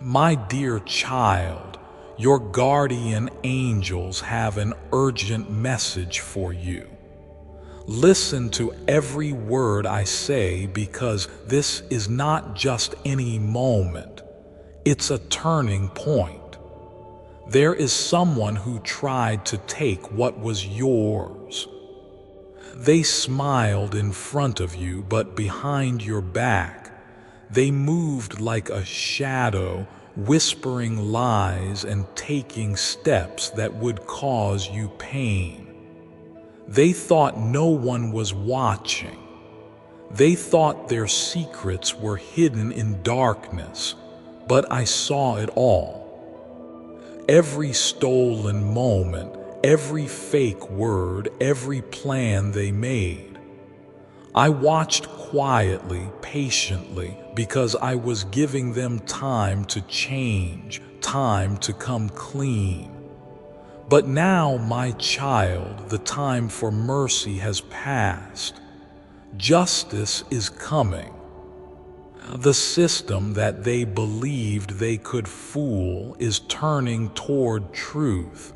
My dear child, your guardian angels have an urgent message for you. Listen to every word I say, because this is not just any moment. It's a turning point. There is someone who tried to take what was yours. They smiled in front of you, but behind your back, they moved like a shadow, whispering lies and taking steps that would cause you pain. They thought no one was watching. They thought their secrets were hidden in darkness, but I saw it all. Every stolen moment, every fake word, every plan they made. I watched quietly, patiently, because I was giving them time to change, time to come clean. But now, my child, the time for mercy has passed. Justice is coming. The system that they believed they could fool is turning toward truth,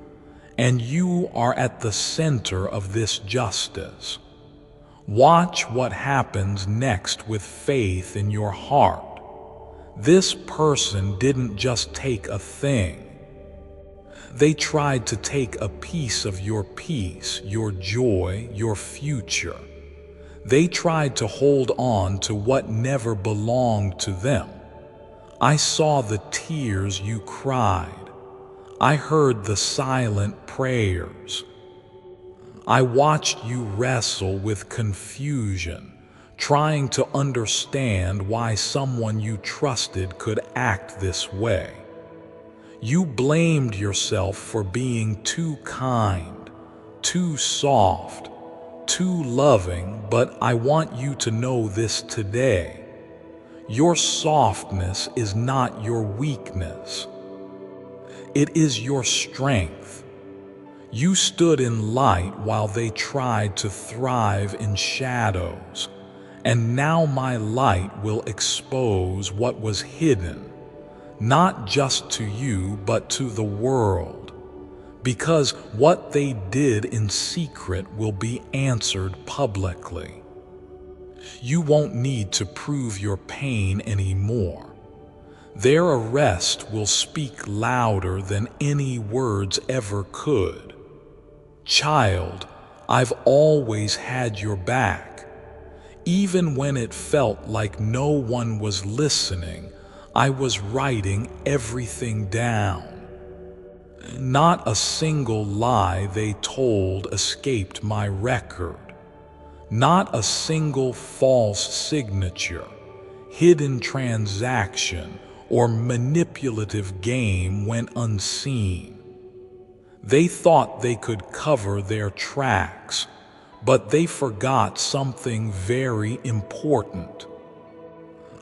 and you are at the center of this justice. Watch what happens next with faith in your heart. This person didn't just take a thing. They tried to take a piece of your peace, your joy, your future. They tried to hold on to what never belonged to them. I saw the tears you cried. I heard the silent prayers. I watched you wrestle with confusion, trying to understand why someone you trusted could act this way. You blamed yourself for being too kind, too soft, too loving, but I want you to know this today. Your softness is not your weakness. It is your strength. You stood in light while they tried to thrive in shadows, and now my light will expose what was hidden, not just to you but to the world, because what they did in secret will be answered publicly. You won't need to prove your pain anymore. Their arrest will speak louder than any words ever could. Child, I've always had your back. Even when it felt like no one was listening, I was writing everything down. Not a single lie they told escaped my record. Not a single false signature, hidden transaction, or manipulative game went unseen. They thought they could cover their tracks, but they forgot something very important.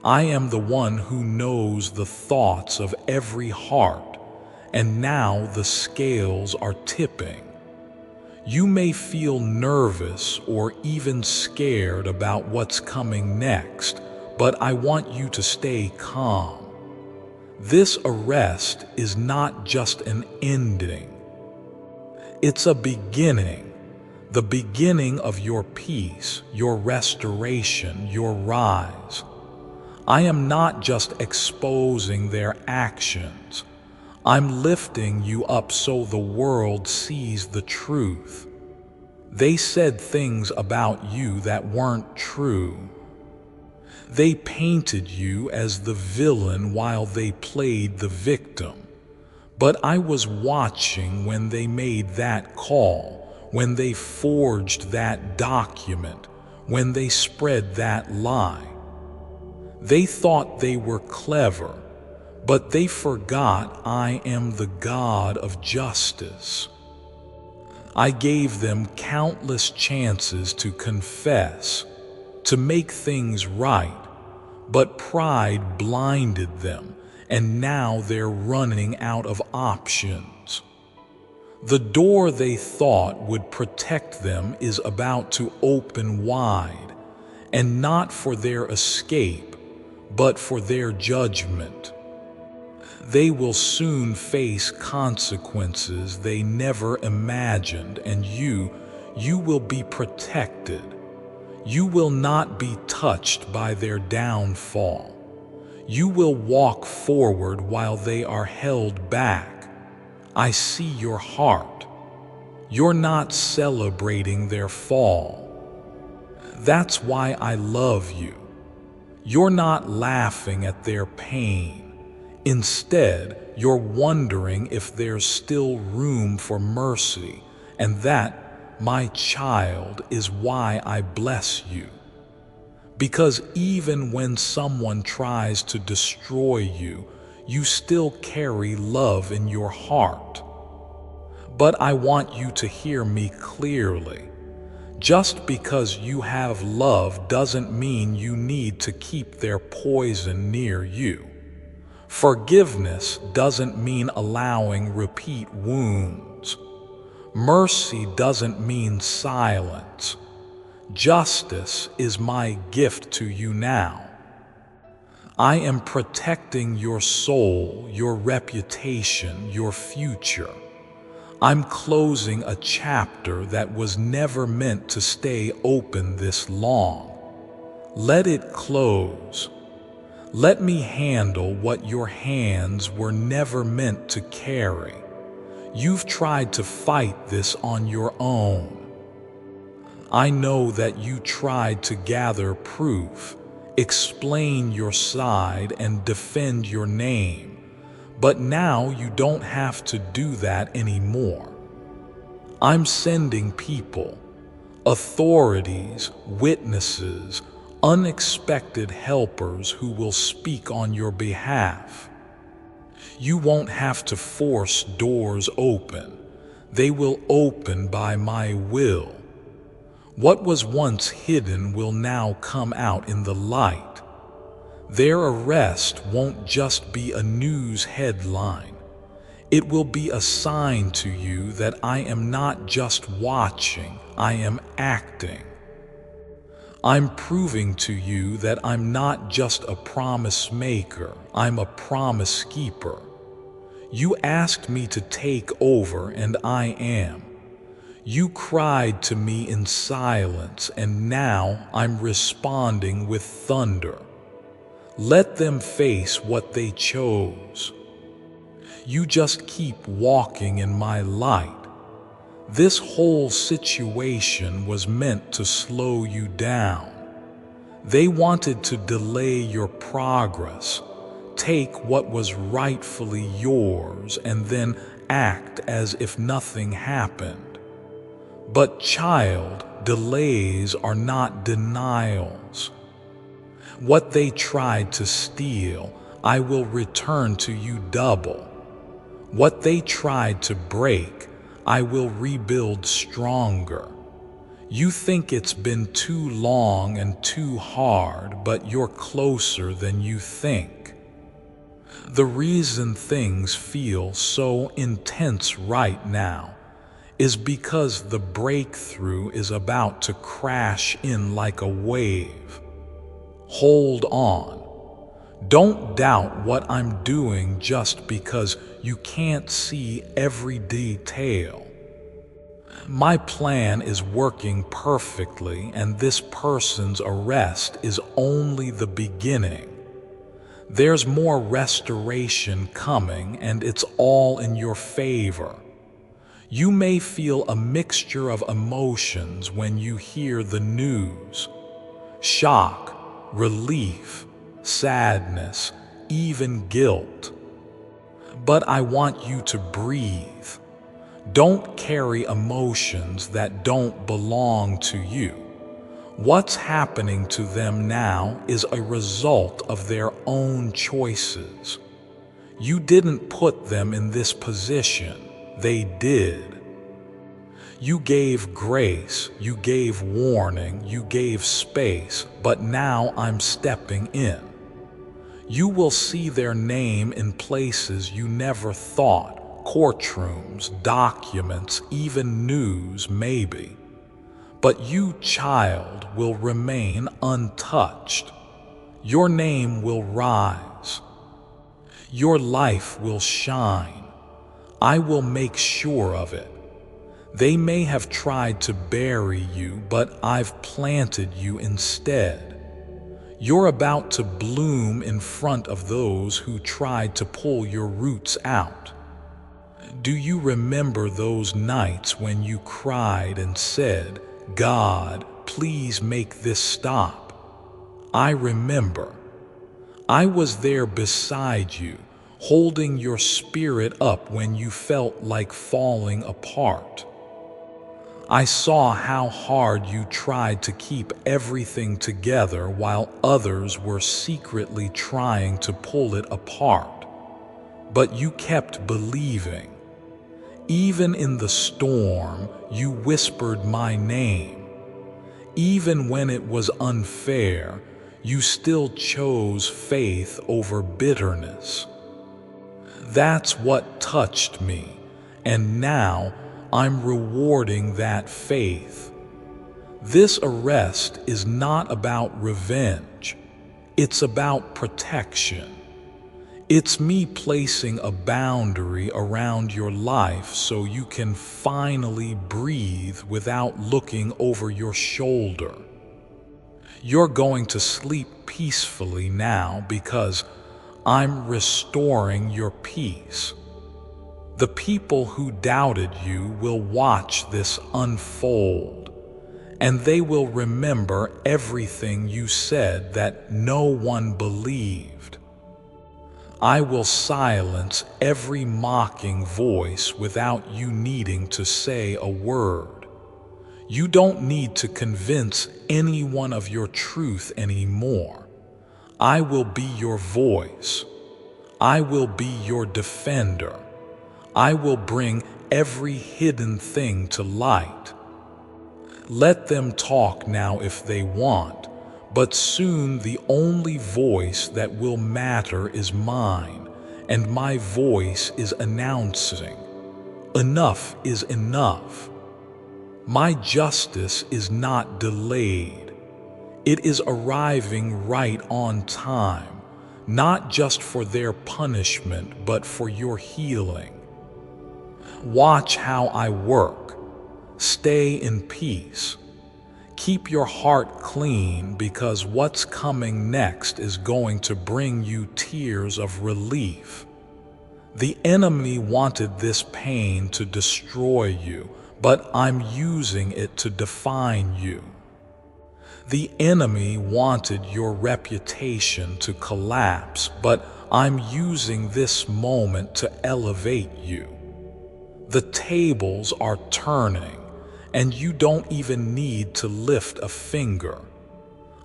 I am the one who knows the thoughts of every heart, and now the scales are tipping. You may feel nervous or even scared about what's coming next, but I want you to stay calm. This arrest is not just an ending. It's a beginning, the beginning of your peace, your restoration, your rise. I am not just exposing their actions. I'm lifting you up so the world sees the truth. They said things about you that weren't true. They painted you as the villain while they played the victim. But I was watching when they made that call, when they forged that document, when they spread that lie. They thought they were clever, but they forgot I am the God of justice. I gave them countless chances to confess, to make things right, but pride blinded them, and now they're running out of options. The door they thought would protect them is about to open wide, and not for their escape, but for their judgment. They will soon face consequences they never imagined, and you will be protected. You will not be touched by their downfall. You will walk forward while they are held back. I see your heart. You're not celebrating their fall. That's why I love you. You're not laughing at their pain. Instead, you're wondering if there's still room for mercy, and that, my child, is why I bless you. Because even when someone tries to destroy you, you still carry love in your heart. But I want you to hear me clearly. Just because you have love doesn't mean you need to keep their poison near you. Forgiveness doesn't mean allowing repeat wounds. Mercy doesn't mean silence. Justice is my gift to you now. I am protecting your soul, your reputation, your future. I'm closing a chapter that was never meant to stay open this long. Let it close. Let me handle what your hands were never meant to carry. You've tried to fight this on your own. I know that you tried to gather proof, explain your side, and defend your name, but now you don't have to do that anymore. I'm sending people, authorities, witnesses, unexpected helpers who will speak on your behalf. You won't have to force doors open. They will open by my will. What was once hidden will now come out in the light. Their arrest won't just be a news headline. It will be a sign to you that I am not just watching, I am acting. I'm proving to you that I'm not just a promise maker, I'm a promise keeper. You asked me to take over, and I am. You cried to me in silence, and now I'm responding with thunder. Let them face what they chose. You just keep walking in my light. This whole situation was meant to slow you down. They wanted to delay your progress, take what was rightfully yours, and then act as if nothing happened. But child, delays are not denials. What they tried to steal, I will return to you double. What they tried to break, I will rebuild stronger. You think it's been too long and too hard, but you're closer than you think. The reason things feel so intense right now is because the breakthrough is about to crash in like a wave. Hold on. Don't doubt what I'm doing just because you can't see every detail. My plan is working perfectly, and this person's arrest is only the beginning. There's more restoration coming, and it's all in your favor. You may feel a mixture of emotions when you hear the news: shock, relief, sadness, even guilt. But I want you to breathe. Don't carry emotions that don't belong to you. What's happening to them now is a result of their own choices. You didn't put them in this position, they did. You gave grace, you gave warning, you gave space, but now I'm stepping in. You will see their name in places you never thought, courtrooms, documents, even news, maybe. But you, child, will remain untouched. Your name will rise. Your life will shine. I will make sure of it. They may have tried to bury you, but I've planted you instead. You're about to bloom in front of those who tried to pull your roots out. Do you remember those nights when you cried and said, "God, please make this stop"? I remember. I was there beside you, holding your spirit up when you felt like falling apart. I saw how hard you tried to keep everything together while others were secretly trying to pull it apart. But you kept believing. Even in the storm, you whispered my name. Even when it was unfair, you still chose faith over bitterness. That's what touched me, and now I'm rewarding that faith. This arrest is not about revenge. It's about protection. It's me placing a boundary around your life so you can finally breathe without looking over your shoulder. You're going to sleep peacefully now because I'm restoring your peace. The people who doubted you will watch this unfold, and they will remember everything you said that no one believed. I will silence every mocking voice without you needing to say a word. You don't need to convince anyone of your truth anymore. I will be your voice. I will be your defender. I will bring every hidden thing to light. Let them talk now if they want, but soon the only voice that will matter is mine, and my voice is announcing, enough is enough. My justice is not delayed. It is arriving right on time, not just for their punishment, but for your healing. Watch how I work. Stay in peace. Keep your heart clean because what's coming next is going to bring you tears of relief. The enemy wanted this pain to destroy you, but I'm using it to define you. The enemy wanted your reputation to collapse, but I'm using this moment to elevate you. The tables are turning, and you don't even need to lift a finger.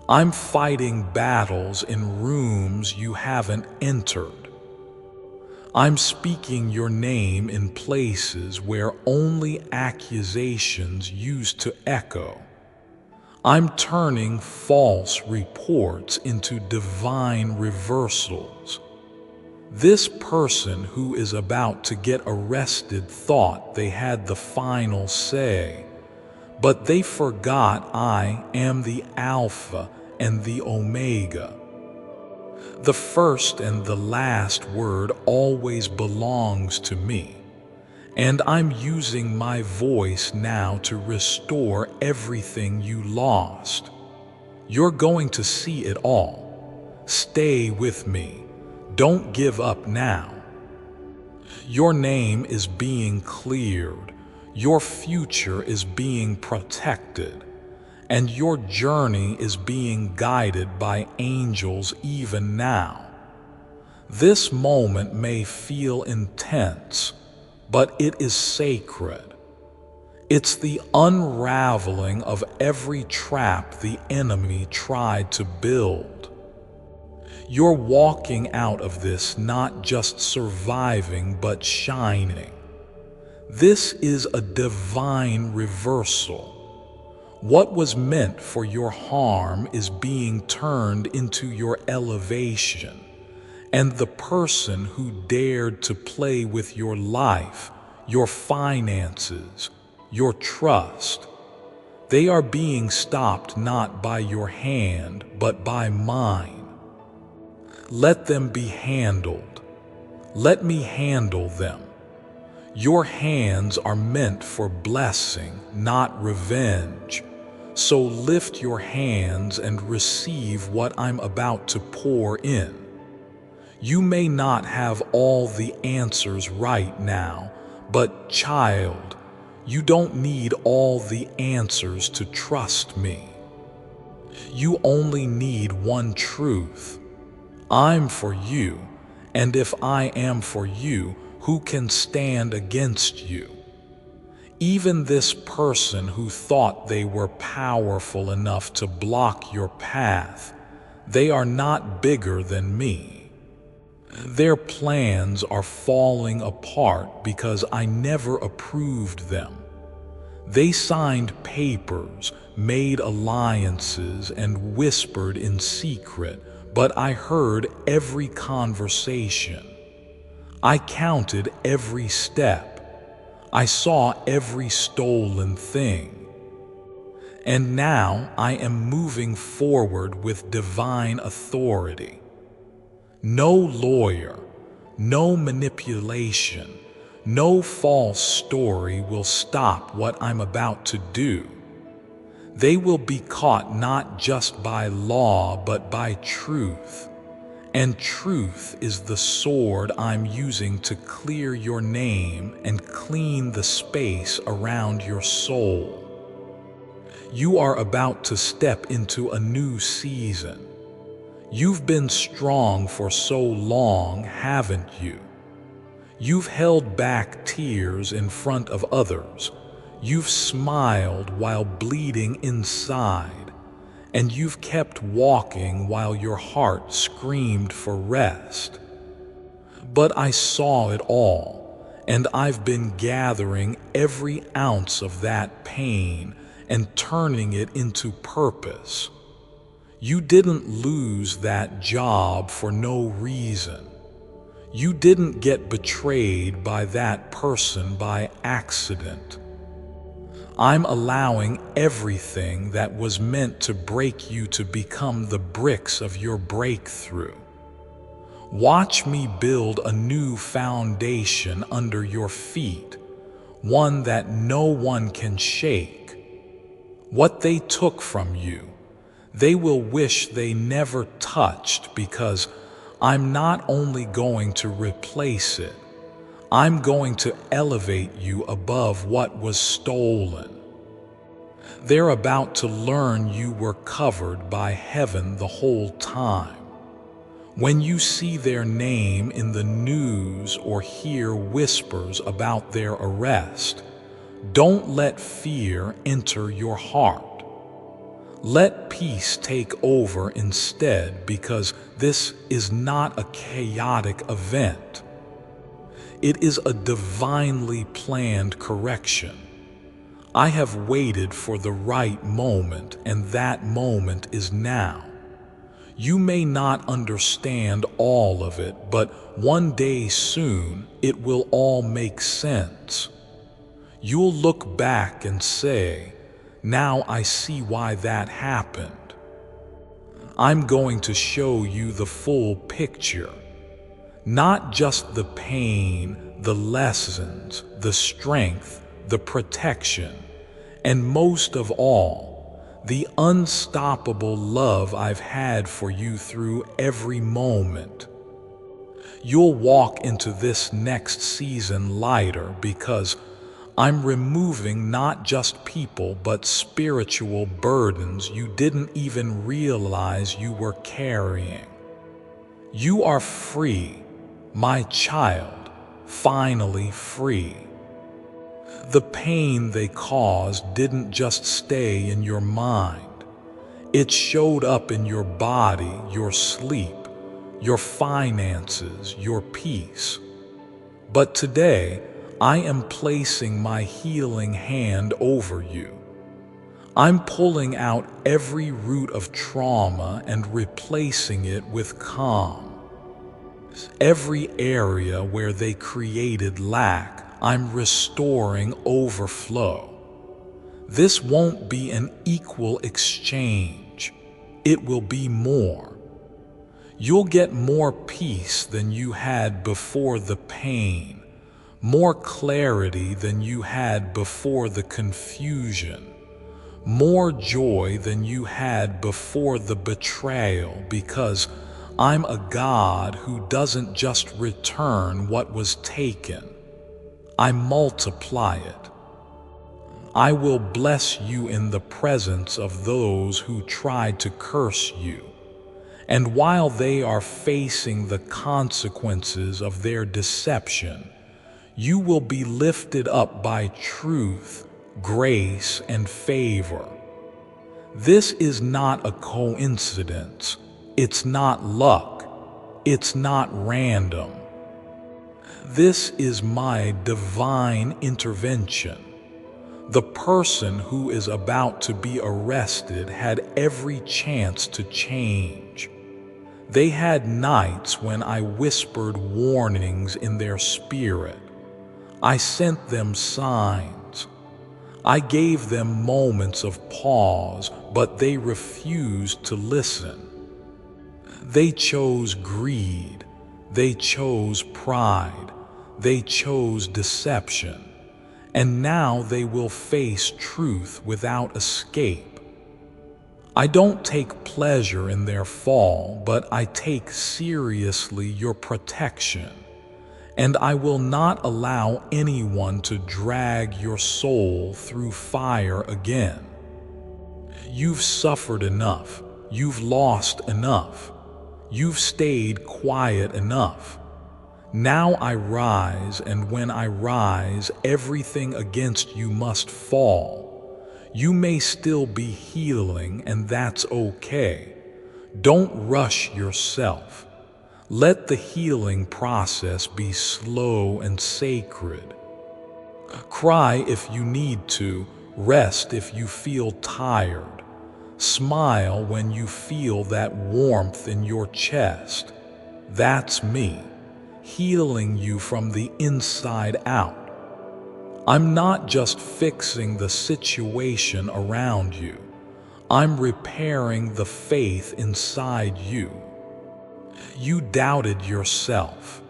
I'm fighting battles in rooms you haven't entered. I'm speaking your name in places where only accusations used to echo. I'm turning false reports into divine reversals. This person who is about to get arrested thought they had the final say, but they forgot I am the Alpha and the Omega. The first and the last word always belongs to me, and I'm using my voice now to restore everything you lost. You're going to see it all. Stay with me. Don't give up now. Your name is being cleared. Your future is being protected. And your journey is being guided by angels even now. This moment may feel intense, but it is sacred. It's the unraveling of every trap the enemy tried to build. You're walking out of this not just surviving but shining. This is a divine reversal. What was meant for your harm is being turned into your elevation, and the person who dared to play with your life, your finances, your trust, they are being stopped not by your hand but by mine. Let them be handled. Let me handle them. Your hands are meant for blessing, not revenge. So lift your hands and receive what I'm about to pour in. You may not have all the answers right now, but child, you don't need all the answers to trust me. You only need one truth. I'm for you, and if I am for you, who can stand against you? Even this person who thought they were powerful enough to block your path, they are not bigger than me. Their plans are falling apart because I never approved them. They signed papers, made alliances, and whispered in secret, but I heard every conversation. I counted every step. I saw every stolen thing. And now I am moving forward with divine authority. No lawyer, no manipulation, no false story will stop what I'm about to do. They will be caught not just by law but by truth. And truth is the sword I'm using to clear your name and clean the space around your soul. You are about to step into a new season. You've been strong for so long, haven't you? You've held back tears in front of others. You've smiled while bleeding inside. And you've kept walking while your heart screamed for rest. But I saw it all, and I've been gathering every ounce of that pain and turning it into purpose. You didn't lose that job for no reason. You didn't get betrayed by that person by accident. I'm allowing everything that was meant to break you to become the bricks of your breakthrough. Watch me build a new foundation under your feet, one that no one can shake. What they took from you, they will wish they never touched, because I'm not only going to replace it, I'm going to elevate you above what was stolen. They're about to learn you were covered by heaven the whole time. When you see their name in the news or hear whispers about their arrest, don't let fear enter your heart. Let peace take over instead, because this is not a chaotic event. It is a divinely planned correction. I have waited for the right moment, and that moment is now. You may not understand all of it, but one day soon it will all make sense. You'll look back and say, "Now I see why that happened." I'm going to show you the full picture. Not just the pain, the lessons, the strength, the protection, and most of all, the unstoppable love I've had for you through every moment. You'll walk into this next season lighter, because I'm removing not just people but spiritual burdens you didn't even realize you were carrying. You are free, my child, finally free. The pain they caused didn't just stay in your mind. It showed up in your body, your sleep, your finances, your peace. But today, I am placing my healing hand over you. I'm pulling out every root of trauma and replacing it with calm. Every area where they created lack, I'm restoring overflow. This won't be an equal exchange. It will be more. You'll get more peace than you had before the pain, more clarity than you had before the confusion, more joy than you had before the betrayal, because I'm a God who doesn't just return what was taken. I multiply it. I will bless you in the presence of those who tried to curse you. And while they are facing the consequences of their deception, you will be lifted up by truth, grace, and favor. This is not a coincidence. It's not luck. It's not random. This is my divine intervention. The person who is about to be arrested had every chance to change. They had nights when I whispered warnings in their spirit. I sent them signs. I gave them moments of pause, but they refused to listen. They chose greed. They chose pride. They chose deception. And now they will face truth without escape. I don't take pleasure in their fall, but I take seriously your protection. And I will not allow anyone to drag your soul through fire again. You've suffered enough. You've lost enough. You've stayed quiet enough. Now I rise, and when I rise, everything against you must fall. You may still be healing, and that's okay. Don't rush yourself. Let the healing process be slow and sacred. Cry if you need to, rest if you feel tired. Smile when you feel that warmth in your chest. That's me, healing you from the inside out. I'm not just fixing the situation around you. I'm repairing the faith inside you. You doubted yourself.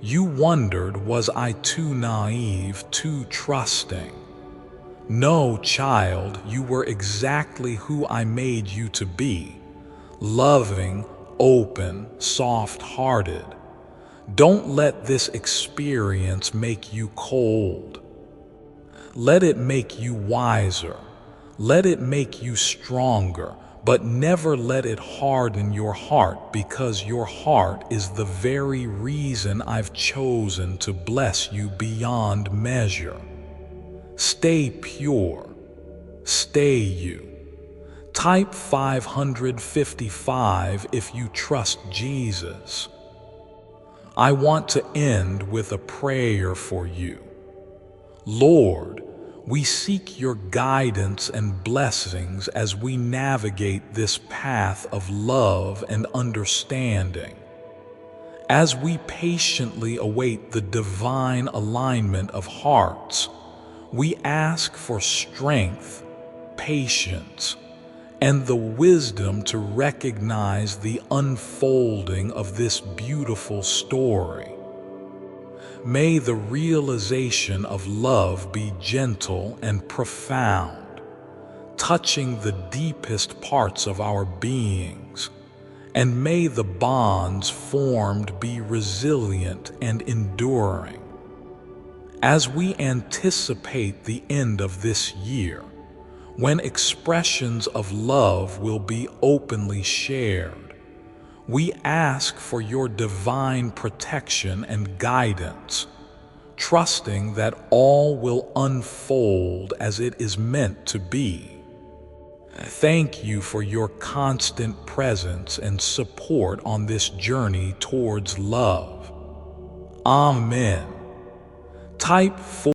You wondered, was I too naive, too trusting? No, child, you were exactly who I made you to be. Loving, open, soft-hearted. Don't let this experience make you cold. Let it make you wiser. Let it make you stronger, but never let it harden your heart, because your heart is the very reason I've chosen to bless you beyond measure. Stay pure. Stay you. Type 555 if you trust Jesus. I want to end with a prayer for you. Lord, we seek your guidance and blessings as we navigate this path of love and understanding. As we patiently await the divine alignment of hearts, we ask for strength, patience, and the wisdom to recognize the unfolding of this beautiful story. May the realization of love be gentle and profound, touching the deepest parts of our beings, and may the bonds formed be resilient and enduring. As we anticipate the end of this year, when expressions of love will be openly shared, we ask for your divine protection and guidance, trusting that all will unfold as it is meant to be. Thank you for your constant presence and support on this journey towards love. Amen. Type 4.